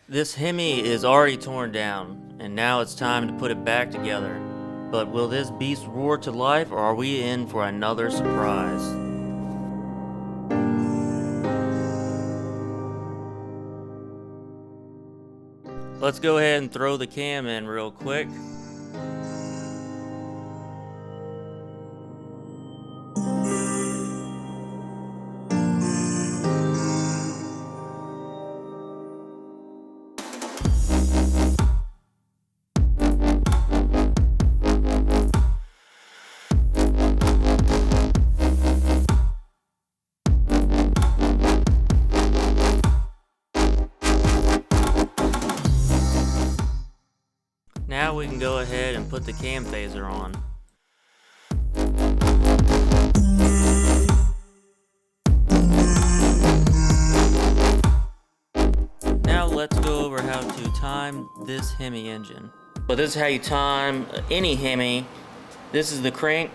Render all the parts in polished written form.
This Hemi is already torn down, and now it's time to put it back together. But will this beast roar to life, or are we in for another surprise? Let's go ahead and throw the cam in real quick. Now we can go ahead and put the cam phaser on. Now let's go over how to time this Hemi engine. But this is how you time any Hemi. This is the crank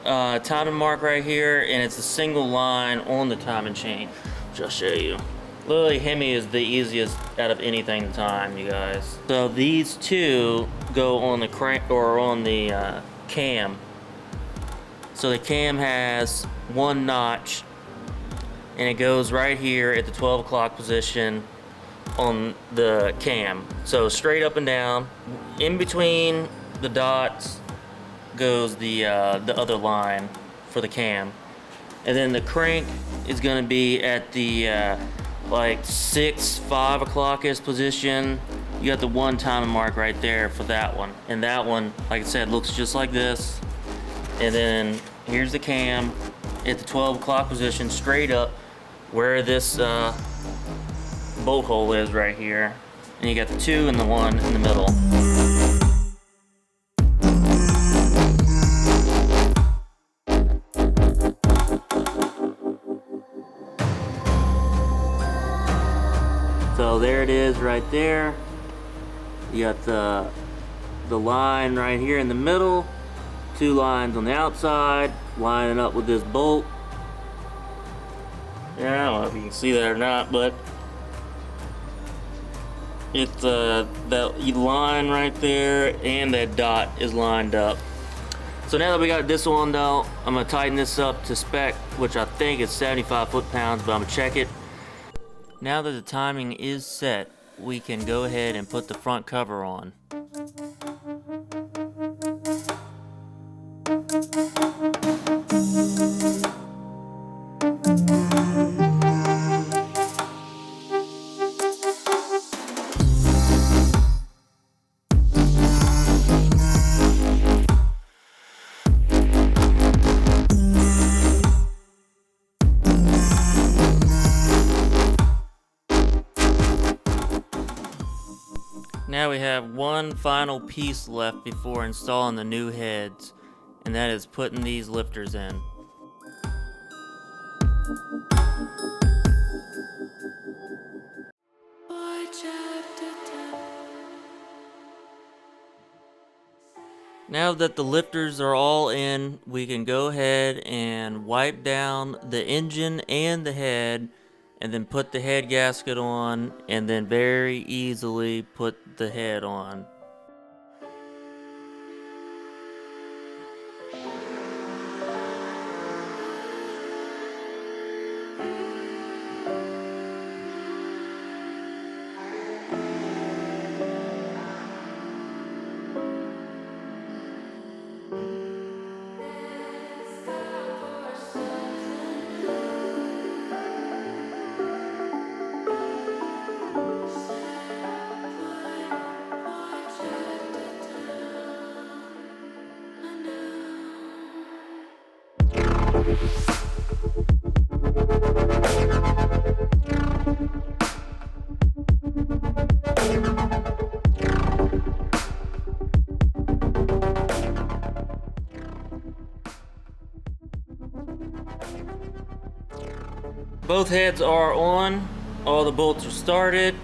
timing mark right here, and it's a single line on the timing chain, which I'll show you. Literally, Hemi is the easiest out of anything to time, you guys. So these two go on the crank or on the cam. So the cam has one notch, and it goes right here at the 12 o'clock position on the cam. So straight up and down. In between the dots goes the other line for the cam, and then the crank is going to be at the like 5 o'clock-ish position. You got the one timing mark right there for that one, and that one, like I said, looks just like this. And then here's the cam at the 12 o'clock position, straight up where this bolt hole is right here, and you got the two and the one in the middle. So there it is right there. You got the line right here in the middle, two lines on the outside, lining up with this bolt. Yeah, I don't know if you can see that or not, but it's that line right there and that dot is lined up. So now that we got this one though, I'm gonna tighten this up to spec, which I think is 75 foot-pounds, but I'm gonna check it. Now that the timing is set, we can go ahead and put the front cover on. Now we have one final piece left before installing the new heads, and that is putting these lifters in. Now that the lifters are all in, we can go ahead and wipe down the engine and the head, and then put the head gasket on, and then very easily put the head on. Both heads are on, all the bolts are started.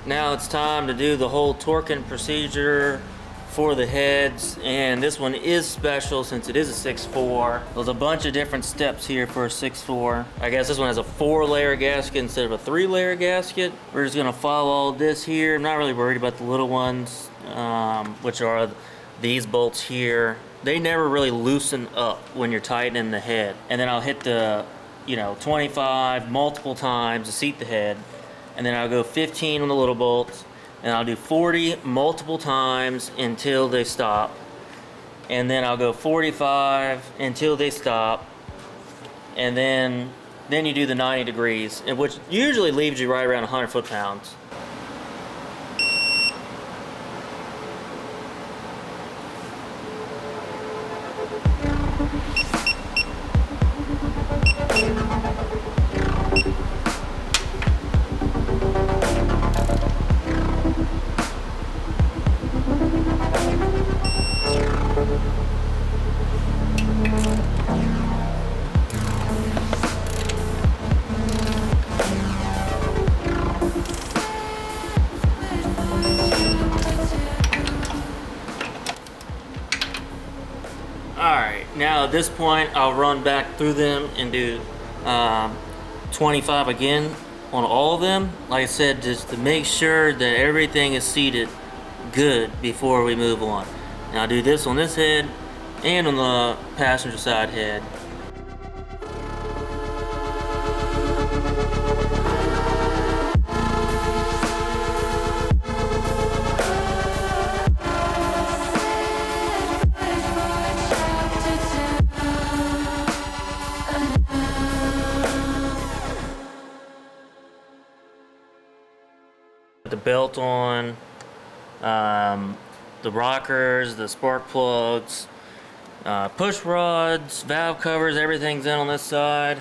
Now it's time to do the whole torquing procedure for the heads, and this one is special since it is a 6.4. There's a bunch of different steps here for a 6.4. I guess this one has a 4-layer gasket instead of a 3-layer gasket. We're just gonna follow all this here. I'm not really worried about the little ones, which are these bolts here. They never really loosen up when you're tightening the head. And then I'll hit the 25 multiple times to seat the head, and then I'll go 15 on the little bolts, and I'll do 40 multiple times until they stop, and then I'll go 45 until they stop, and then you do the 90 degrees, which usually leaves you right around 100 foot-pounds. Now at this point, I'll run back through them and do 25 again on all of them. Like I said, just to make sure that everything is seated good before we move on. And I'll do this on this head and on the passenger side head. The belt on, the rockers, the spark plugs, push rods, valve covers, everything's in on this side.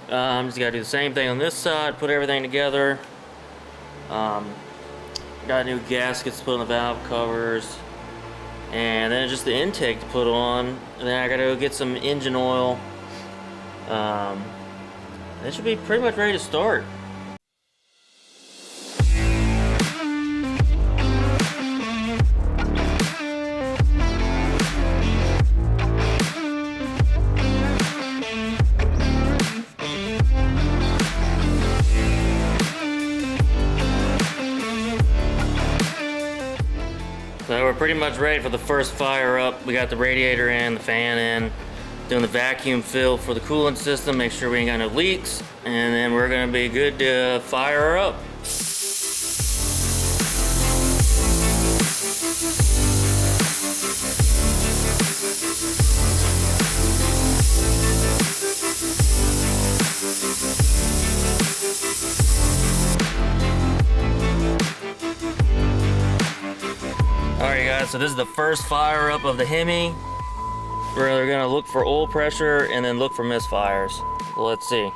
Just gotta do the same thing on this side, put everything together. Got new gaskets to put on the valve covers, and then just the intake to put on, and then I gotta go get some engine oil. It should be pretty much ready to start. So we're pretty much ready for the first fire up. We got the radiator in, the fan in, doing the vacuum fill for the coolant system, make sure we ain't got no leaks, and then we're gonna be good to fire her up. Alright guys, so this is the first fire up of the Hemi. We're gonna look for oil pressure and then look for misfires. Let's see.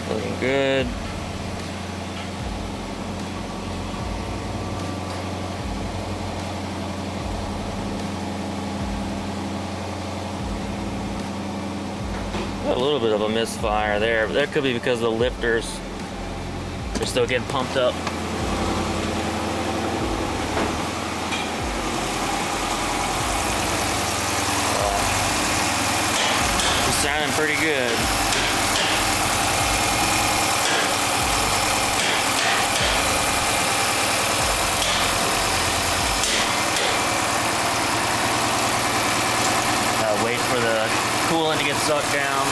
Looking good. A little bit of a misfire there, but that could be because the lifters are still getting pumped up. It's sounding pretty good. Wait for the coolant to get sucked down.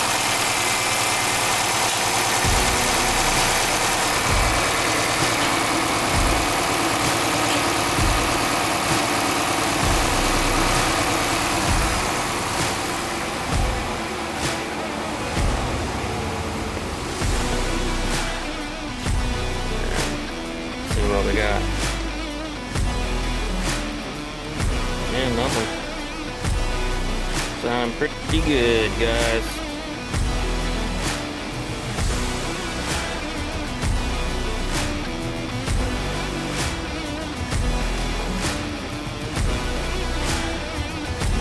See what we got. Yeah, nothing. Sound pretty good, guys.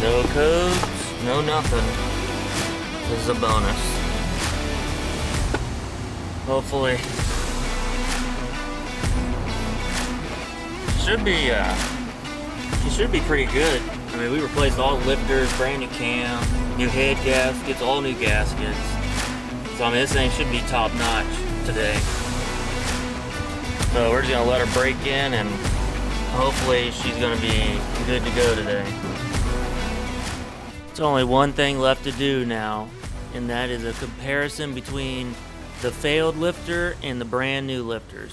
No codes, no nothing. This is a bonus. Hopefully, she should be pretty good. I mean, we replaced all the lifters, brand new cam, new head gaskets, all new gaskets. So I mean, this thing should be top notch today. So we're just gonna let her break in, and hopefully she's gonna be good to go today. There's only one thing left to do now, and that is a comparison between the failed lifter and the brand new lifters.